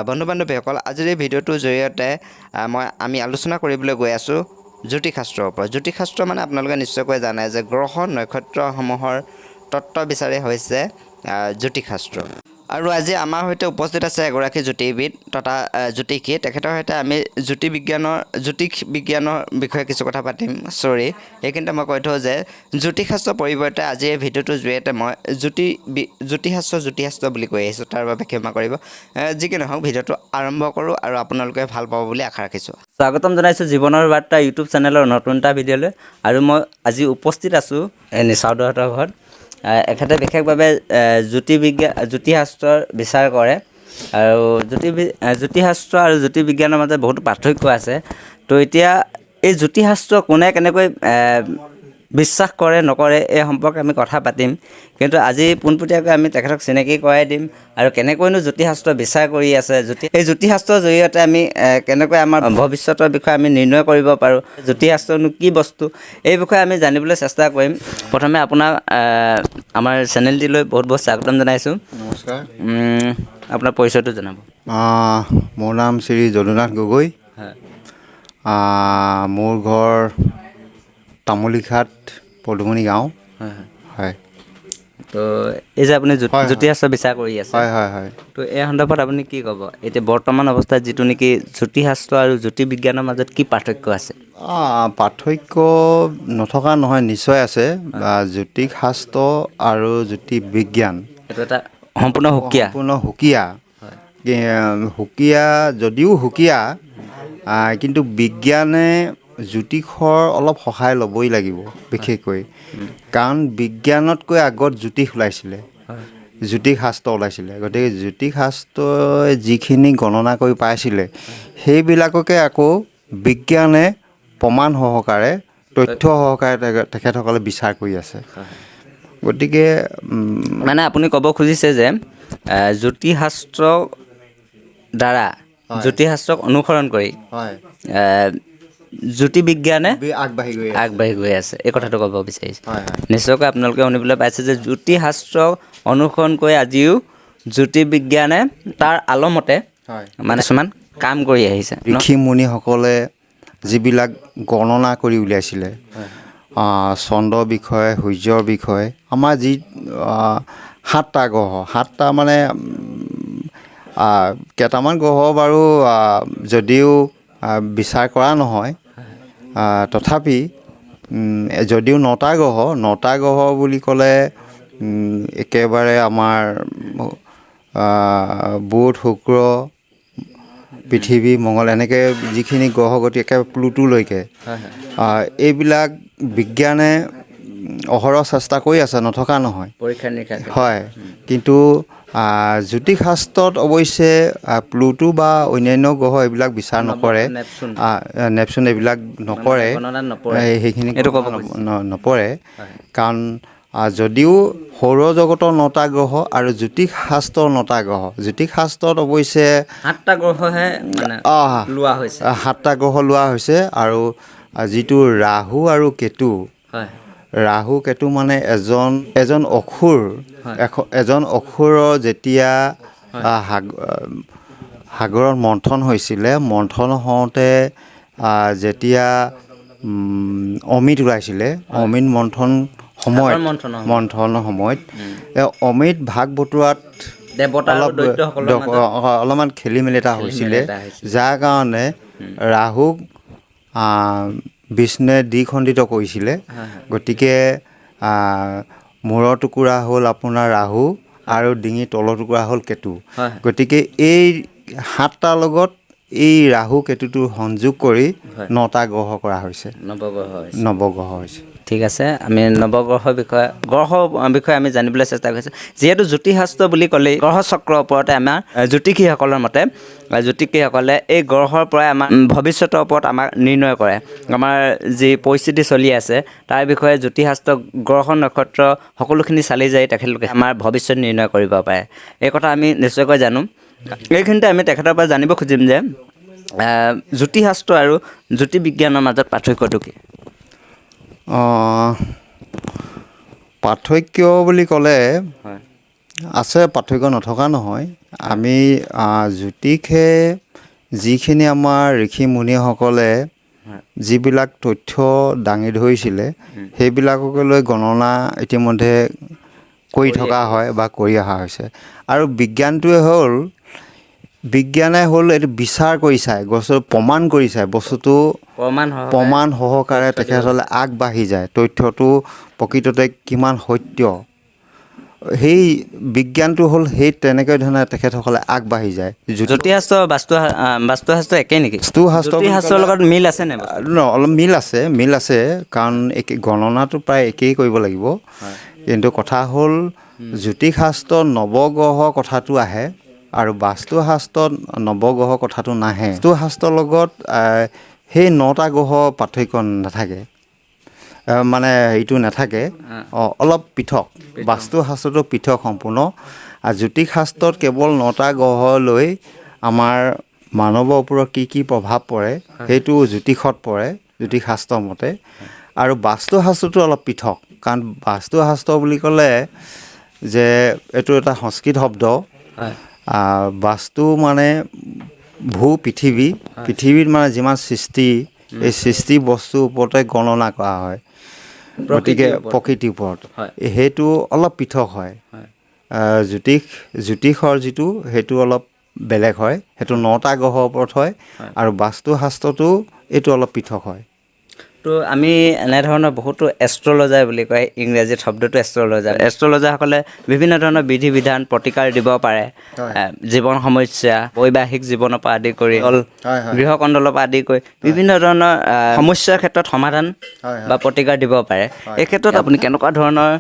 বন্ধু বান্ধৱীসকল আজিৰ এই ভিডিঅ'টোৰ জৰিয়তে আমি আলোচনা কৰিবলৈ গৈ আছোঁ জ্যোতিষশাস্ত্ৰৰ ওপৰত। জ্যোতিষশাস্ত্ৰ মানে আপোনালোকে নিশ্চয়কৈ জানে যে গ্ৰহ নক্ষত্ৰসমূহৰ তত্ত্ব বিচাৰি হৈছে জ্যোতিষশাস্ত্ৰ। আৰু আজি আমাৰ সৈতে উপস্থিত আছে এগৰাকী জ্যোতিষবিদ তথা জ্যোতিষী। তেখেতৰ সৈতে আমি জ্যোতিষ বিজ্ঞানৰ বিষয়ে কিছু কথা পাতিম। এইখিনিতে মই কৈ থওঁ যে জ্যোতিষশাস্ত্ৰৰ পৰিৱৰ্তে আজি এই ভিডিঅ'টোৰ জৰিয়তে মই জ্যোতিষশাস্ত্ৰ বুলি কৈ আহিছোঁ, তাৰ বাবে ক্ষমা কৰিব। যি কি নহওক ভিডিঅ'টো আৰম্ভ কৰোঁ আৰু আপোনালোকে ভাল পাব বুলি আশা ৰাখিছোঁ। স্বাগতম জনাইছোঁ জীৱনৰ বাৰ্তা ইউটিউব চেনেলৰ নতুন এটা ভিডিঅ'লৈ। আৰু মই আজি উপস্থিত আছোঁ নিচাউদহঁতৰ ঘৰত। এখেতে বিশেষভাৱে জ্যোতিষশাস্ত্ৰৰ বিচাৰ কৰে আৰু জ্যোতিষশাস্ত্ৰ আৰু জ্যোতিৰ্বিজ্ঞানৰ মাজত বহুতো পাৰ্থক্য আছে। তো এতিয়া এই জ্যোতিষশাস্ত্ৰ কোনে কেনেকৈ বিশ্বাস কৰে নকৰে এই সম্পৰ্কে আমি কথা পাতিম। কিন্তু আজি পোনপটীয়াকৈ আমি তেখেতক চিনাকি কৰাই দিম আৰু কেনেকৈনো জ্যোতিষশাস্ত্ৰ বিচাৰ কৰি আছে। এই জ্যোতিষশাস্ত্ৰৰ জৰিয়তে আমি কেনেকৈ আমাৰ ভৱিষ্যতৰ বিষয়ে আমি নিৰ্ণয় কৰিব পাৰোঁ, জ্যোতিষশাস্ত্ৰনো কি বস্তু, এই বিষয়ে আমি জানিবলৈ চেষ্টা কৰিম। প্ৰথমে আপোনাক আমাৰ চেনেলটিলৈ বহুত বহুত স্বাগতম জনাইছোঁ। নমস্কাৰ। আপোনাৰ পৰিচয়টো জনাব। মোৰ নাম শ্ৰী যদুনাথ গগৈ। মোৰ ঘৰ তামুলীঘাট পদুমণি গাঁও। হয়। তো এই যে আপুনি জ্যোতিষশাস্ত্ৰ বিচাৰ কৰি আছে, হয়। তো এই সন্দৰ্ভত আপুনি কি ক'ব? এতিয়া বৰ্তমান অৱস্থাত যিটো নেকি জ্যোতিষশাস্ত্ৰ আৰু জ্যোতিৰ্বিজ্ঞানৰ মাজত কি পাৰ্থক্য আছে? পাৰ্থক্য নথকা নহয়, নিশ্চয় আছে। জ্যোতিষশাস্ত্ৰ আৰু জ্যোতিৰ্বিজ্ঞান এইটো এটা সম্পূৰ্ণ সুকীয়া যদিও সুকীয়া, কিন্তু বিজ্ঞানে জ্যোতিষৰ অলপ সহায় ল'বই লাগিব বিশেষকৈ। কাৰণ বিজ্ঞানতকৈ আগত জ্যোতিষ ওলাইছিলে, জ্যোতিষশাস্ত্ৰ ওলাইছিলে। গতিকে জ্যোতিষশাস্ত্ৰই যিখিনি গণনা কৰি পাইছিলে সেইবিলাককে আকৌ বিজ্ঞানে প্ৰমাণ সহকাৰে, তথ্য সহকাৰে তেখেতসকলে বিচাৰ কৰি আছে। গতিকে মানে আপুনি ক'ব খুজিছে যে জ্যোতিষশাস্ত্ৰৰ দ্বাৰা জ্যোতিষশাস্ত্ৰক অনুসৰণ কৰি জ্যোতিৰ্বিজ্ঞানে আগবাঢ়ি গৈ আছে, এই কথাটো ক'ব বিচাৰিছে। নিশ্চয়কৈ আপোনালোকে শুনিবলৈ পাইছে যে জ্যোতিষশাস্ত্ৰক অনুসৰণ কৰি আজিও জ্যোতিৰ্বিজ্ঞানে তাৰ আলমতে মানে কিছুমান কাম কৰি আহিছে। ঋষি মুনিসকলে যিবিলাক গণনা কৰি উলিয়াইছিলে, চন্দ্ৰৰ বিষয়ে, সূৰ্যৰ বিষয়ে, আমাৰ যি 7টা গ্ৰহ, 7টা মানে কেইটামান গ্ৰহ বাৰু যদিও বিচাৰ কৰা নহয়, তথাপি যদিও 9টা গ্ৰহ বুলি ক'লে একেবাৰে আমাৰ বুধ, শুক্ৰ, পৃথিৱী, মংগল, এনেকৈ যিখিনি গ্ৰহগতি একেবাৰে প্লুটোলৈকে, এইবিলাক বিজ্ঞানে অহৰহ চেষ্টা কৰি আছে, নথকা নহয়, পৰীক্ষা নিৰীক্ষা হয়। কিন্তু জ্যোতিষশাস্ত্ৰত অৱশ্যে প্লুটো বা অন্যান্য গ্ৰহ এইবিলাক বিচাৰ নকৰে, নেপচুন এইবিলাক নকৰে, সেইখিনি নপৰে। কাৰণ যদিও সৌৰজগতৰ 9টা গ্ৰহ আৰু জ্যোতিষশাস্ত্ৰৰ 9টা গ্ৰহ, জ্যোতিষশাস্ত্ৰত অৱশ্যে 7টা গ্ৰহহে লোৱা হৈছে, 7টা গ্ৰহ লোৱা হৈছে। আৰু যিটো ৰাহু আৰু কেতু, ৰাহু কেতু মানে এজন অসুৰৰ যেতিয়া সাগৰত মন্থন হৈছিলে, মন্থন হওঁতে যেতিয়া অমৃত ওলাইছিলে, অমৃত মন্থনৰ সময়ত অমৃত ভাগ বতোৱাত অলপমান খেলি মেলি এটা হৈছিলে, যাৰ কাৰণে ৰাহুক বিষ্ণুৱে দ্বিখণ্ডিত কৰিছিলে। গতিকে মূৰৰ টুকুৰা হ'ল আপোনাৰ ৰাহু আৰু ডিঙিৰ তলৰ টুকুৰা হ'ল কেতু। গতিকে এই 7টাৰ লগত এই ৰাহু কেতুটো সংযোগ কৰি 9টা গ্ৰহ কৰা হৈছে, নৱগ্ৰহ হৈছে। ঠিক আছে, আমি নৱগ্ৰহৰ বিষয়ে আমি জানিবলৈ চেষ্টা কৰিছোঁ। যিহেতু জ্যোতিষশাস্ত্ৰ বুলি ক'লেই গ্ৰহচক্ৰৰ ওপৰতে আমাৰ জ্যোতিষীসকলৰ মতে জ্যোতিষীসকলে এই গ্ৰহৰ পৰাই আমাৰ ভৱিষ্যতৰ ওপৰত আমাক নিৰ্ণয় কৰে। আমাৰ যি পৰিস্থিতি চলি আছে তাৰ বিষয়ে জ্যোতিষশাস্ত্ৰ, গ্ৰহ নক্ষত্ৰ সকলোখিনি চালি জাৰি তেখেতলোকে আমাৰ ভৱিষ্যত নিৰ্ণয় কৰিব পাৰে, এই কথা আমি নিশ্চয়কৈ জানো। এইখিনিতে আমি তেখেতৰ পৰা জানিব খুজিম যে জ্যোতিষশাস্ত্ৰ আৰু জ্যোতিৰ্বিজ্ঞানৰ মাজত পাৰ্থক্যটো কি? পাৰ্থক্য বুলি ক'লে আছে, পাৰ্থক্য নথকা নহয়। আমি জ্যোতিষে যিখিনি আমাৰ ঋষি মুনিসকলে যিবিলাক তথ্য দাঙি ধৰিছিলে সেইবিলাককে লৈ গণনা ইতিমধ্যে কৰি থকা হয় বা কৰি অহা হৈছে। আৰু বিজ্ঞানে হ'ল এইটো বিচাৰ কৰি চাই, প্ৰমাণ কৰি চাই বস্তুটো প্ৰমাণ সহকাৰে তেখেতসকলে আগবাঢ়ি যায়, তথ্যটো প্ৰকৃততে কিমান সত্য। সেই বিজ্ঞানটো হ'ল সেই তেনেকৈ ধৰণে তেখেতসকলে আগবাঢ়ি যায়। জ্যোতিষশাস্ত্ৰ বাস্তুশাস্ত্ৰ একেই নেকি? জ্যোতিষশাস্ত্ৰৰ লগত মিল আছে নে? অলপ মিল আছে কাৰণ গণনাটো প্ৰায় একেই কৰিব লাগিব। কিন্তু কথা হ'ল জ্যোতিষশাস্ত্ৰ নৱগ্ৰহৰ কথাটো আহে আৰু বাস্তুশাস্ত্ৰত নৱগ্ৰহৰ কথাটো নাহে। বাস্তুশাস্ত্ৰৰ লগত সেই 9টা গ্ৰহৰ পাৰ্থক্য নাথাকে, মানে হেৰিটো নাথাকে, অলপ পৃথক। বাস্তুশাস্ত্ৰটো পৃথক সম্পূৰ্ণ। আৰু জ্যোতিষশাস্ত্ৰত কেৱল 9টা গ্ৰহলৈ আমাৰ মানৱৰ ওপৰত কি প্ৰভাৱ পৰে সেইটো জ্যোতিষত পৰে, জ্যোতিষশাস্ত্ৰৰ মতে। আৰু বাস্তুশাস্ত্ৰটো অলপ পৃথক, কাৰণ বাস্তুশাস্ত্ৰ বুলি ক'লে যে এইটো এটা সংস্কৃত শব্দ। বাস্তু মানে পৃথিৱীত মানে যিমান সৃষ্টি, এই সৃষ্টি বস্তুৰ ওপৰতে গণনা কৰা হয়, গতিকে প্ৰকৃতিৰ ওপৰত সেইটো অলপ পৃথক হয়। জ্যোতিষৰ যিটো সেইটো অলপ বেলেগ হয়, সেইটো 9টা গ্ৰহৰ ওপৰত হয়। আৰু বাস্তুশাস্ত্ৰটো এইটো অলপ পৃথক হয়। তো আমি এনেধৰণৰ বহুতো এষ্ট্ৰলজাৰ বুলি কয়, ইংৰাজীত শব্দটো এষ্ট্ৰলজাৰসকলে বিভিন্ন ধৰণৰ বিধি বিধান প্ৰতিকাৰ দিব পাৰে। জীৱন সমস্যা, বৈবাহিক জীৱনৰ পৰা আদি কৰি গৃহকণ্ডলৰ পৰা আদি কৰি বিভিন্ন ধৰণৰ সমস্যাৰ ক্ষেত্ৰত সমাধান বা প্ৰতিকাৰ দিব পাৰে। এই ক্ষেত্ৰত আপুনি কেনেকুৱা ধৰণৰ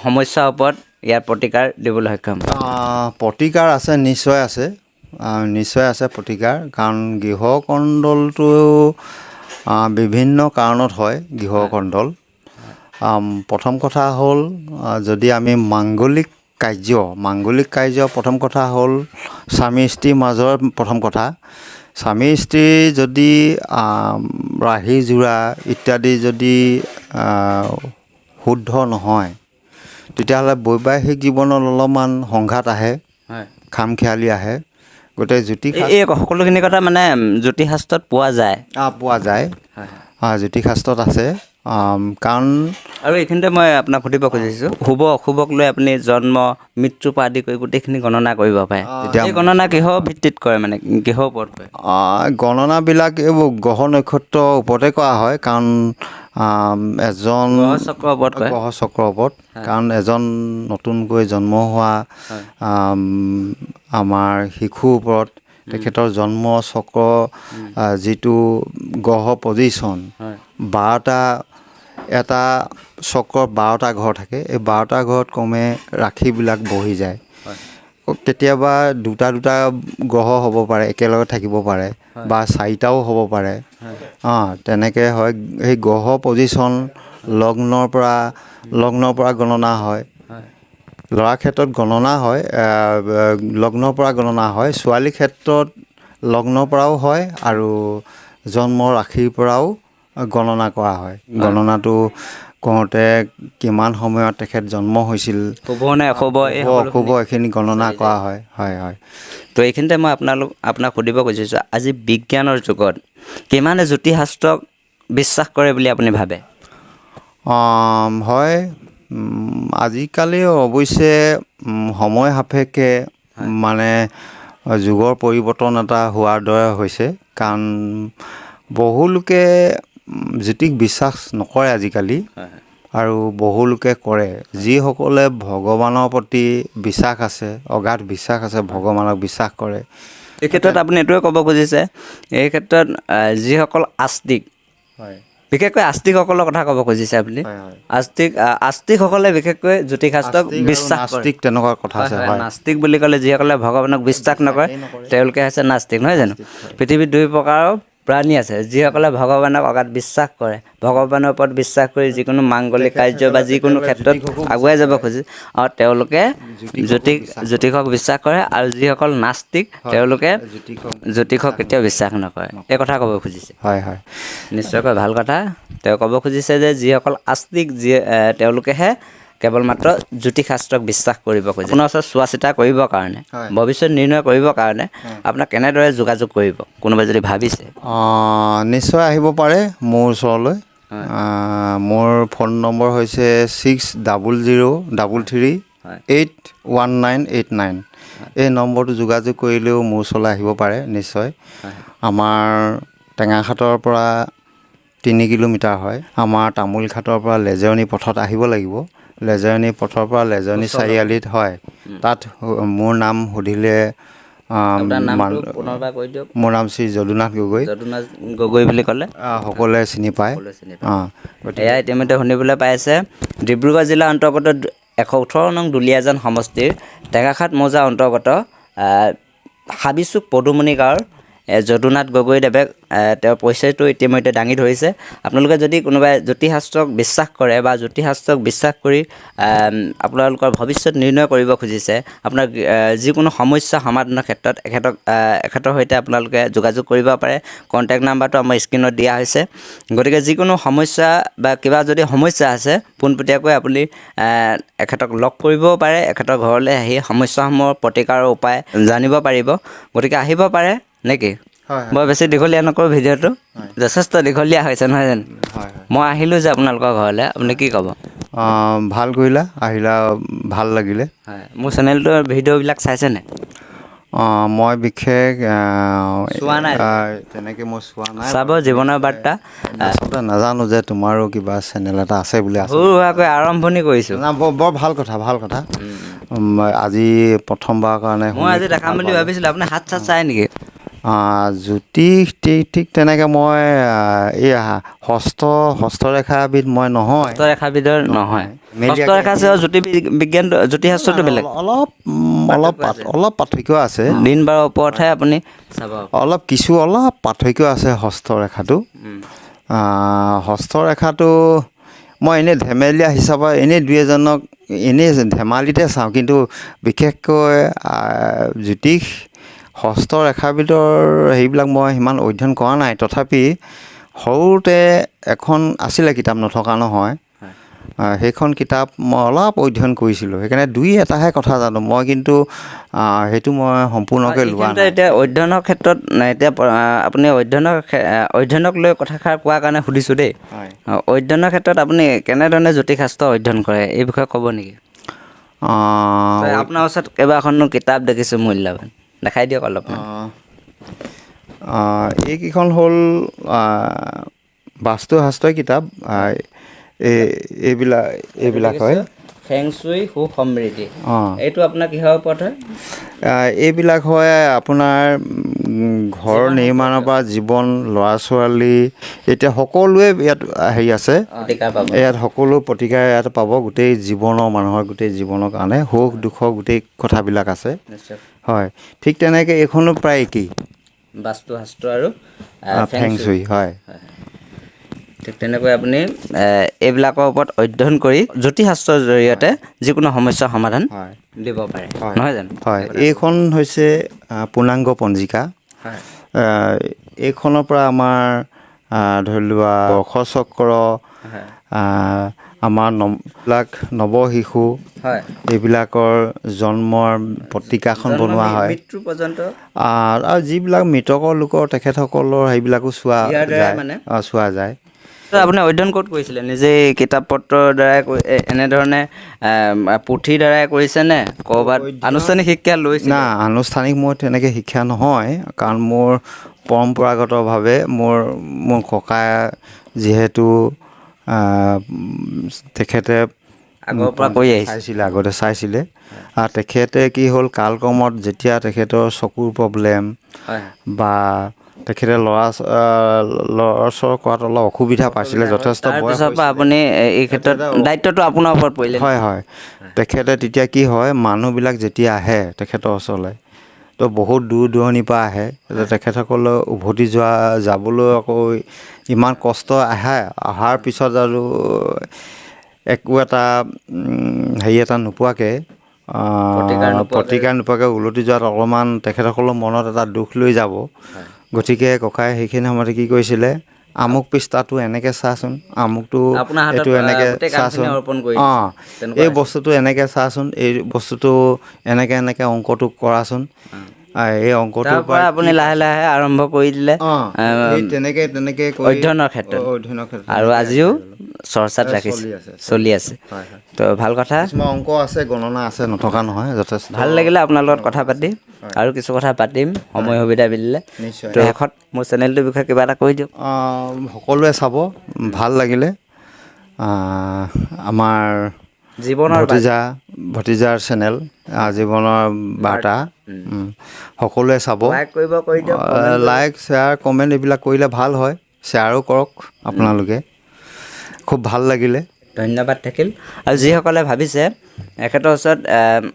সমস্যাৰ ওপৰত ইয়াৰ প্ৰতিকাৰ দিবলৈ সক্ষম? প্ৰতিকাৰ আছে, নিশ্চয় আছে প্ৰতিকাৰ। কাৰণ গৃহকণ্ডলটো বিভিন্ন কাৰণত হয়। গৃহকণ্ডল প্ৰথম কথা হ'ল যদি আমি মাংগলিক কাৰ্য প্ৰথম কথা হ'ল স্বামী স্ত্ৰীৰ মাজৰ প্ৰথম কথা। স্বামী স্ত্ৰী যদি ৰাহি জোৰা ইত্যাদি যদি শুদ্ধ নহয়, তেতিয়াহ'লে বৈবাহিক জীৱনত অলপমান সংঘাত আহে, খামখেয়ালি আহে। গতিকে এই সকলোখিনি কথা মানে জ্যোতিষশাস্ত্ৰত পোৱা যায়। জ্যোতিষশাস্ত্ৰত আছে। কাৰণ আৰু এইখিনিতে মই আপোনাক সুধিব খুজিছোঁ, শুভ অশুভক লৈ আপুনি জন্ম মৃত্যুৰ পৰা আদি কৰি গোটেইখিনি গণনা কৰিব পাৰে। এই গণনা কিহৰ ভিত্তিত কৰে, মানে কিহৰ ওপৰত কৰে? গণনাবিলাক এইবোৰ গ্ৰহ নক্ষত্ৰৰ ওপৰতে কৰা হয়। কাৰণ এজন গ্ৰহচক্ৰৰ ওপৰত, কাৰণ এজন নতুনকৈ জন্ম হোৱা আমাৰ শিশুৰ ওপৰত তেখেতৰ জন্ম চক্ৰ, যিটো গ্ৰহ পজিশ্যন, 12টা এটা চক্ৰৰ 12টা ঘৰ থাকে। এই 12টা ঘৰত কমে ৰাশিবিলাক বহি যায়। কেতিয়াবা দুটা গ্ৰহ হ'ব পাৰে, একেলগে থাকিব পাৰে, বা 4টাও হ'ব পাৰে। তেনেকৈ হয়। সেই গ্ৰহ পজিশ্যন লগ্নৰ পৰা গণনা হয়। ল'ৰাৰ ক্ষেত্ৰত গণনা হয়, লগ্নৰ পৰা গণনা হয়। ছোৱালীৰ ক্ষেত্ৰত লগ্নৰ পৰাও হয় আৰু জন্ম ৰাশিৰ পৰাও গণনা কৰা হয়। গণনাটো কৰোঁতে কিমান সময়ত তেখেত জন্ম হৈছিল, শুভ নে অশুভ, এইখিনি গণনা কৰা হয়। তো এইখিনিতে মই আপোনাক সুধিব খুজিছোঁ, আজি বিজ্ঞানৰ যুগত কিমানে জ্যোতিষশাস্ত্ৰক বিশ্বাস কৰে বুলি আপুনি ভাবে? হয়, আজিকালি অৱশ্যে সময় সাপেক্ষে মানে যুগৰ পৰিৱৰ্তন এটা হোৱাৰ দৰে হৈছে। কাৰণ বহুলোকে জ্যোতিষ বিশ্বাস নকৰে আজিকালি, আৰু বহুলোকে কৰে। যিসকলে ভগৱানৰ প্ৰতি বিশ্বাস আছে, অগাধ বিশ্বাস আছে, ভগৱানক বিশ্বাস কৰে। এই ক্ষেত্ৰত আপুনি এইটোৱে ক'ব খুজিছে, এই ক্ষেত্ৰত যিসকল আস্তিক, বিশেষকৈ আস্তিকসকলৰ কথা ক'ব খুজিছে আপুনি? আস্তিকসকলে বিশেষকৈ জ্যোতিষশাস্ত্ৰক বিশ্বাস কৰে। তেনেকুৱা কথা আছে। নাস্তিক বুলি ক'লে যিসকলে ভগৱানক বিশ্বাস নকৰে তেওঁলোকে হৈছে নাস্তিক, নহয় জানো? পৃথিৱীত 2 প্ৰকাৰৰ প্ৰাণী আছে, যিসকলে ভগৱানক অগাধ বিশ্বাস কৰে, ভগৱানৰ ওপৰত বিশ্বাস কৰি যিকোনো মাংগলিক কাৰ্য বা যিকোনো ক্ষেত্ৰত আগুৱাই যাব খোজে, আৰু তেওঁলোকে জ্যোতিষক বিশ্বাস কৰে। আৰু যিসকল নাস্তিক তেওঁলোকে জ্যোতিষক কেতিয়াও বিশ্বাস নকৰে। এই কথা ক'ব খুজিছে? হয়। নিশ্চয়কৈ ভাল কথা। তেওঁ ক'ব খুজিছে যে যিসকল আস্তিক তেওঁলোকেহে কেৱল মাত্ৰ জ্যোতিষ শাস্ত্ৰক বিশ্বাস কৰিব খোজে, আপোনাৰ ওচৰত চোৱা চিতা কৰিবৰ কাৰণে, ভৱিষ্যত নিৰ্ণয় কৰিবৰ কাৰণে আপোনাক কেনেদৰে যোগাযোগ কৰিব কোনোবাই যদি ভাবিছে? নিশ্চয় আহিব পাৰে মোৰ ওচৰলৈ। মোৰ ফোন নম্বৰ হৈছে 6003381989। এই নম্বৰটো যোগাযোগ কৰিলেও মোৰ ওচৰলৈ আহিব পাৰে নিশ্চয়। আমাৰ টেঙাখাটৰ পৰা 3 কিলোমিটাৰ হয়। আমাৰ তামোলখাটৰ পৰা লেজেৰণি পথত আহিব লাগিব। লেজেৰণি পথৰ পৰা লেজেৰণি চাৰিআলিত হয়, তাত মোৰ নাম সুধিলে মোৰ নাম শ্ৰী যদুনাথ গগৈ। যদুনাথ গগৈ বুলি ক'লে সকলোৱে চিনি পায়। এয়া ইতিমধ্যে শুনিবলৈ পাইছে ডিব্ৰুগড় জিলাৰ অন্তৰ্গত 118 নং দুলীয়াজান সমষ্টিৰ টেঙাখাট মৌজা অন্তৰ্গত হাবিচুক পদুমণি গাঁৱৰ যদুনাথ গগৈদেৱে তেওঁৰ পৰিচয়টো ইতিমধ্যে দাঙি ধৰিছে। আপোনালোকে যদি কোনোবাই জ্যোতিষশাস্ত্ৰক বিশ্বাস কৰে বা জ্যোতিষশাস্ত্ৰক বিশ্বাস কৰি আপোনালোকৰ ভৱিষ্যত নিৰ্ণয় কৰিব খুজিছে, আপোনাৰ যিকোনো সমস্যা সমাধানৰ ক্ষেত্ৰত এখেতৰ সৈতে আপোনালোকে যোগাযোগ কৰিব পাৰে। কণ্টেক্ট নাম্বাৰটো আমাৰ স্ক্ৰীণত দিয়া হৈছে। গতিকে যিকোনো সমস্যা বা কিবা যদি সমস্যা আছে পোনপটীয়াকৈ আপুনি এখেতক লগ কৰিবও পাৰে, এখেতৰ ঘৰলৈ আহি সমস্যাসমূহৰ প্ৰতিকাৰৰ উপায় জানিব পাৰিব। গতিকে আহিব পাৰে নেকি? বৰ বেছি দীঘলীয়া নকৰোঁ, ভিডিঅ'টো যথেষ্ট দীঘলীয়া হৈছে নহয় জানো? মই আহিলোঁ যে আপোনালোকৰ ঘৰলৈ, আপুনি কি ক'ব? ভাল কৰিলা, আহিলা, ভাল লাগিলে। হয়, মোৰ চেনেলটোৰ ভিডিঅ'বিলাক চাইছেনে? মই বিশেষ চোৱা নাই, তেনেকৈ মই চোৱা নাই। চাব জীৱনৰ বাৰ্তা। আচলতে নাজানো যে তোমাৰো কিবা চেনেল এটা আছে বুলি। সৰু সুৰাকৈ আৰম্ভণি কৰিছোঁ। বৰ ভাল কথা, ভাল কথা। আজি প্ৰথমবাৰৰ কাৰণে মই আজি দেখাম বুলি ভাবিছিলোঁ। আপুনি হাত চাত চাই নেকি? জ্যোতিষ ঠিক তেনেকৈ মই এই হস্তৰেখাবিধ মই নহয়। হস্তৰেখাবিধৰ নহয়, হস্তৰেখা জ্যোতিবিজ্ঞান জ্যোতিষশাস্ত্ৰটো বেলেগ। অলপ পাৰ্থক্য আছে। দিন বাৰৰ ওপৰতহে আপুনি চাব। অলপ পাৰ্থক্য আছে হস্তৰেখাটো। হস্তৰেখাটো মই এনেই ধেমেলীয়া হিচাপে এনেই দুই এজনক এনেই ধেমালিতে চাওঁ, কিন্তু বিশেষকৈ জ্যোতিষ হস্তৰেখাবিধৰ সেইবিলাক মই সিমান অধ্যয়ন কৰা নাই। তথাপি সৰুতে এখন আছিলে কিতাপ, নথকা নহয়। সেইখন কিতাপ মই অলপ অধ্যয়ন কৰিছিলোঁ, সেইকাৰণে দুই এটাহে কথা জানো মই, কিন্তু সেইটো মই সম্পূৰ্ণকৈ লোৱা নাই। এতিয়া অধ্যয়নৰ ক্ষেত্ৰত এতিয়া আপুনি অধ্যয়নক লৈ কথাষাৰ কোৱাৰ কাৰণে সুধিছোঁ দেই। অধ্যয়নৰ ক্ষেত্ৰত আপুনি কেনেধৰণে জ্যোতিষশাস্ত্ৰ অধ্যয়ন কৰে এই বিষয়ে ক'ব নেকি? আপোনাৰ ওচৰত কেইবাখনো কিতাপ দেখিছোঁ মূল্যৱান, দেখাই দিয়ক অলপ। এইকেইখন হ'ল বাস্তুশাস্ত্ৰৰ কিতাপ। এইবিলাক হয় ফেংচুই সুসমৃদ্ধি। এইটো আপোনাৰ কিহৰ ওপৰত হয়? এইবিলাক হয় আপোনাৰ ঘৰ নিৰ্মাণৰ পৰা জীৱন, ল'ৰা ছোৱালী, এতিয়া সকলোৱে ইয়াত হেৰি আছে। ইয়াত সকলো প্ৰতিকাৰ ইয়াত পাব। গোটেই জীৱনৰ, মানুহৰ গোটেই জীৱনৰ কাৰণে সুখ দুখৰ গোটেই কথাবিলাক আছে। হয়, ঠিক তেনেকৈ এইখনো প্ৰায় একেই, বাস্তুশাস্ত্ৰ আৰু ফেংচুই। হয়, ঠিক তেনেকৈ আপুনি এইবিলাকৰ ওপৰত অধ্যয়ন কৰি জ্যোতিষশাস্ত্ৰৰ জৰিয়তে যিকোনো সমস্যাৰ সমাধান দিব পাৰে, নহয় জানো? হয়, এইখন হৈছে পূৰ্ণাংগ পঞ্জিকা। এইখনৰ পৰা আমাৰ ধৰি লোৱা বৰ্ষচক্ৰ, আমাৰ নৱশিশু, এইবিলাকৰ জন্মৰ পত্ৰিকাখন বনোৱা হয়। মৃত্যু পৰ্যন্ত আৰু যিবিলাক মৃতকৰ লোকৰ তেখেতসকলৰ সেইবিলাকো চোৱা যায়। আপুনি অধ্যয়ন ক'ত কৰিছিলে? নিজে কিতাপ পত্ৰৰ দ্বাৰাই এনেধৰণে পুথিৰ দ্বাৰাই কৰিছেনে, ক'ৰবাত আনুষ্ঠানিক শিক্ষা লৈছে? না, আনুষ্ঠানিক মই তেনেকৈ শিক্ষা নহয়, কাৰণ মোৰ পৰম্পৰাগতভাৱে মোৰ ককাই যিহেতু তেখেতে আগৰ পৰা কৰি আহিছিলে, আগতে চাইছিলে। তেখেতে কি হ'ল, কালক্ৰমত যেতিয়া তেখেতৰ চকুৰ প্ৰব্লেম বা তেখেতে ল'ৰা ছোৱালী কৰাত অলপ অসুবিধা পাইছিলে, যথেষ্ট বয়স। আপুনি এই ক্ষেত্ৰত দায়িত্বটো আপোনাৰ ওপৰত পৰিলে? হয়। তেখেতে তেতিয়া কি হয়, মানুহবিলাক যেতিয়া আহে তেখেতৰ ওচৰলৈ, তো বহুত দূৰ দূৰণিৰ পৰা আহে, তেখেতসকলে উভতি যাবলৈ আকৌ ইমান কষ্ট অহাৰ পিছত আৰু একো এটা হেৰি এটা নোপোৱাকৈ, প্ৰতিকাৰ নোপোৱাকৈ উলটি যোৱাত অলপমান তেখেতসকলৰ মনত এটা দুখ লৈ যাব। গতিকে ককাই সেইখিনি সময়তে কি কৰিছিলে, আমুক পৃষ্ঠাটো এনেকৈ চাচোন, আমুকটো আপোনাৰ হাতত এইটো এনেকৈ গোটেই চাচোন, কামখিনি অৰ্পণ কৰি অঁ তেনেকুৱা এই হৈছে। বস্তুটো এনেকৈ চাচোন, এই বস্তুটো এনেকৈ অংকটো কৰাচোন, এই অংকটোৰ তাৰ পৰা আপুনি লাহে লাহে আৰম্ভ কৰি দিলে অঁ এই তেনেকৈ কৰি অধ্যয়নৰ ক্ষেত্ৰত, অধ্যয়নৰ ক্ষেত্ৰত আৰু তেনেকৈ আজিও আগবাঢ়ি গ'লো। চৰ্চাত ৰাখিছে, চলি আছে। হয় হয়। তো ভাল কথা, কিছুমান অংক আছে, গণনা আছে, নথকা নহয়, যথেষ্ট ভাল লাগিলে আপোনাৰ লগত কথা পাতি। হয়। আৰু কিছু কথা পাতিম সময় সুবিধা মিলিলে। নিশ্চয়। তো শেষত মোৰ চেনেলটোৰ বিষয়ে কিবা এটা কৈ দিয়ক। সকলোৱে চাব, ভাল লাগিলে। আমাৰ জীৱনৰ ভতিজাৰ চেনেল, জীৱনৰ বাৰ্তা, সকলোৱে চাব। লাইক কৰিব, কৰি দিয়ক, কমেণ্ট কৰিব। লাইক, শ্বেয়াৰ, কমেণ্ট এইবিলাক কৰিলে ভাল হয়। শ্বেয়াৰো কৰক আপোনালোকে, খুব ভাল লাগিলে। ধন্যবাদ থাকিল। আৰু যিসকলে ভাবিছে এখেতৰ ওচৰত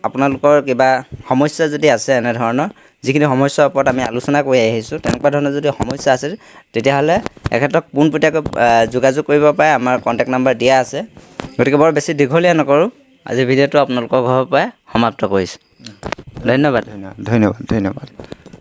আপোনালোকৰ কিবা সমস্যা যদি আছে, এনেধৰণৰ যিখিনি সমস্যাৰ ওপৰত আমি আলোচনা কৰি আহিছোঁ, তেনেকুৱা ধৰণৰ যদি সমস্যা আছে, তেতিয়াহ'লে এখেতক পোনপটীয়াকৈ যোগাযোগ কৰিব পাৰে। আমাৰ কণ্টেক্ট নাম্বাৰ দিয়া আছে। গতিকে বৰ বেছি দীঘলীয়া নকৰোঁ, আজিৰ ভিডিঅ'টো আপোনালোকৰ ঘৰৰ পৰাই সমাপ্ত কৰিছোঁ। ধন্যবাদ। ধন্যবাদ।